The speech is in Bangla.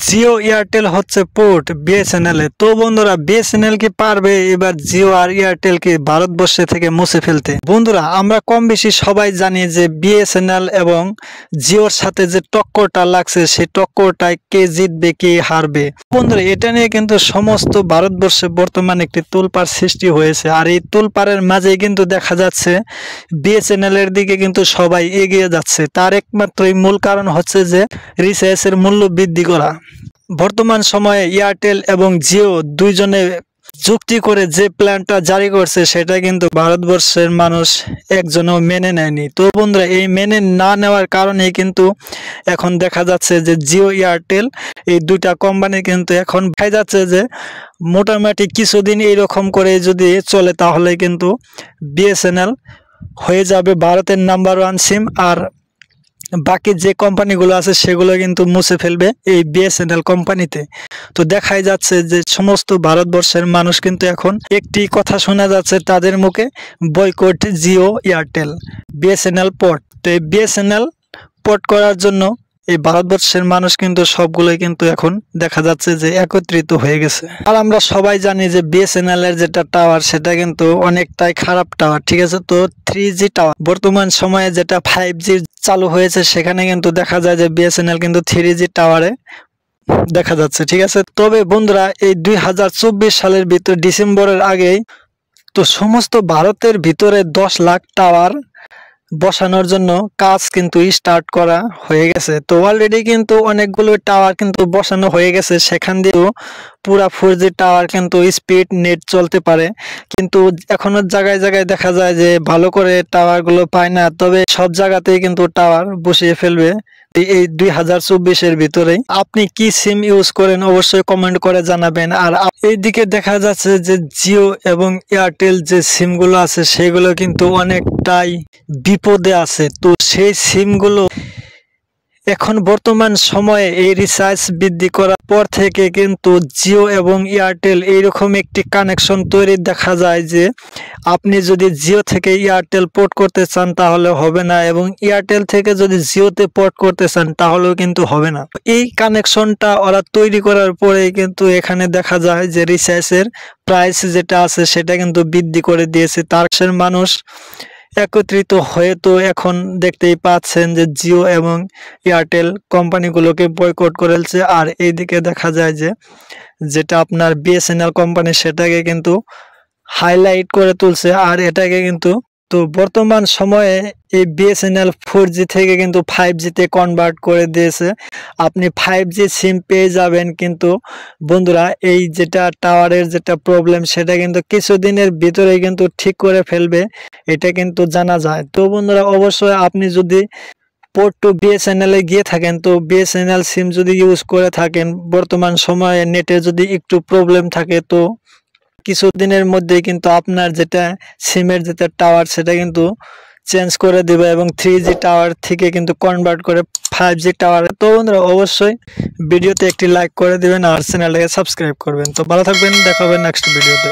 জিও এয়ারটেল হচ্ছে পোর্ট বিএসএনএল এ। তো বন্ধুরা, বিএসএনএল কি পারবে এবার জিও আর এয়ারটেল কে ভারতবর্ষে থেকে মুছে ফেলতে? বন্ধুরা, আমরা কম বেশি সবাই জানি যে বিএসএনএল এবং জিওর সাথে যে টক্করটা লাগছে, সেই টক্করটায় কে জিতবে কে হারবে। বন্ধুরা, এটা নিয়ে কিন্তু সমস্ত ভারতবর্ষে বর্তমানে একটি তোলপাড় সৃষ্টি হয়েছে। আর এই তোলপাড়ের মাঝেই কিন্তু দেখা যাচ্ছে বিএসএনএল এর দিকে কিন্তু সবাই এগিয়ে যাচ্ছে। তার একমাত্রই মূল কারণ হচ্ছে যে রিচার্জের মূল্য বৃদ্ধি করা। বর্তমান সময়ে এয়ারটেল এবং জিও দুইজনে যুক্তি করে যে প্ল্যানটা জারি করছে, সেটা কিন্তু ভারতবর্ষের মানুষ একজনও মেনে নেয়নি। তো বন্ধুরা, এই মেনে না নেওয়ার কারণেই কিন্তু এখন দেখা যাচ্ছে যে জিও এয়ারটেল এই দুইটা কোম্পানি কিন্তু এখন দেখা যাচ্ছে যে মোটামুটি কিছুদিন এইরকম করে যদি চলে, তাহলে কিন্তু বিএসএনএল হয়ে যাবে ভারতের নাম্বার 1 সিম। আর বাকি যে কোম্পানিগুলো আছে সেগুলো কিন্তু মুছে ফেলবে এই বিএসএনএল কোম্পানিতে। তো দেখাই যাচ্ছে যে সমস্ত ভারতবর্ষের মানুষ কিন্তু এখন একটি কথা শোনা যাচ্ছে তাদের মুখে, boycott Jio Airtel BSNL port. তো এই বিএসএনএল পোর্ট করার জন্য এই ভারতবর্ষের মানুষ কিন্তু সবগুলোই কিন্তু এখন দেখা যাচ্ছে যে একত্রিত হয়ে গেছে। আর আমরা সবাই জানি যে বিএসএনএল এর যেটা টাওয়ার, সেটা কিন্তু অনেকটাই খারাপ টাওয়ার, ঠিক আছে। তো 3G টাওয়ার বর্তমান সময়ে যেটা 5G চালু হয়েছে, সেখানে কিন্তু দেখা যায় যে বিএসএনএল কিন্তু 3G টাওয়ারে দেখা যাচ্ছে, ঠিক আছে। তবে বন্ধুরা, এই 2024 সালের ভিতর ডিসেম্বরের আগেই তো সমস্ত ভারতের ভিতরে 10 লাখ টাওয়ার বসানোর জন্য কাজ কিন্তু স্টার্ট করা হয়ে গেছে। তো অলরেডি কিন্তু অনেকগুলো টাওয়ার কিন্তু বসানো হয়ে গেছে, সেখান দিয়েও পুরা 4G টাওয়ার কিন্তু স্পিড নেট চলতে পারে। কিন্তু এখনো জায়গায় জায়গায় দেখা যায় যে ভালো করে টাওয়ারগুলো পায় না। তবে সব জায়গাতেই কিন্তু টাওয়ার বসিয়ে ফেলবে এই 2024-এর ভিতরেই। আপনি কি সিম ইউজ করেন অবশ্যই কমেন্ট করে জানাবেন। আর এইদিকে দেখা যাচ্ছে যে জিও এবং এয়ারটেল যে সিমগুলো আছে, সেগুলো কিন্তু অনেকটাই বিপদে আছে। তো সেই সিমগুলো এখন বর্তমান সময়ে এই রিচার্জ বৃদ্ধি করার পর থেকে কিন্তু জিও এবং এয়ারটেল এইরকম একটি কানেকশন তৈরি দেখা যায় যে আপনি যদি জিও থেকে এয়ারটেল পোর্ট করতে চান তাহলে হবে না, এবং এয়ারটেল থেকে যদি জিওতে পোর্ট করতে চান তাহলেও কিন্তু হবে না। এই কানেকশনটা ওরা তৈরি করার পরেই কিন্তু এখানে দেখা যায় যে রিচার্জের প্রাইস যেটা আছে সেটা কিন্তু বৃদ্ধি করে দিয়েছে। তার মানুষ একত্রিত হয়ে তো এখন দেখতেই পাচ্ছেন যে জিও এবং এয়ারটেল কোম্পানিগুলোকে বয়কট করেছে। আর এইদিকে দেখা যায় যে যেটা আপনার বিএসএনএল কোম্পানি, সেটাকে কিন্তু হাইলাইট করে তুলছে। আর এটাকে কিন্তু তো বর্তমান সময়ে এই বিএসএনএল 4G থেকে কিন্তু 5G-তে কনভার্ট করে দিয়েছে। আপনি 5G সিম পেয়ে যাবেন, কিন্তু বন্ধুরা এই যেটা টাওয়ারের যেটা প্রবলেম, সেটা কিন্তু কিছুদিনের ভিতরেই কিন্তু ঠিক করে ফেলবে, এটা কিন্তু জানা যায়। তো বন্ধুরা, অবশ্যই আপনি যদি পোর্ট টু বিএসএনএল এ গিয়ে থাকেন, তো বিএসএনএল সিম যদি ইউজ করে থাকেন, বর্তমান সময়ে নেটে যদি একটু প্রবলেম থাকে, তো কিছুদিনের মধ্যেই কিন্তু আপনার যেটা সিমের যেটা টাওয়ার, সেটা কিন্তু চেঞ্জ করে দেবে এবং 3G টাওয়ার থেকে কিন্তু কনভার্ট করে 5G টাওয়ারে। তো বন্ধুরা, অবশ্যই ভিডিওতে একটি লাইক করে দিবেন আর চ্যানেলটাকে সাবস্ক্রাইব করবেন। তো ভালো থাকবেন, দেখা হবে নেক্সট ভিডিওতে।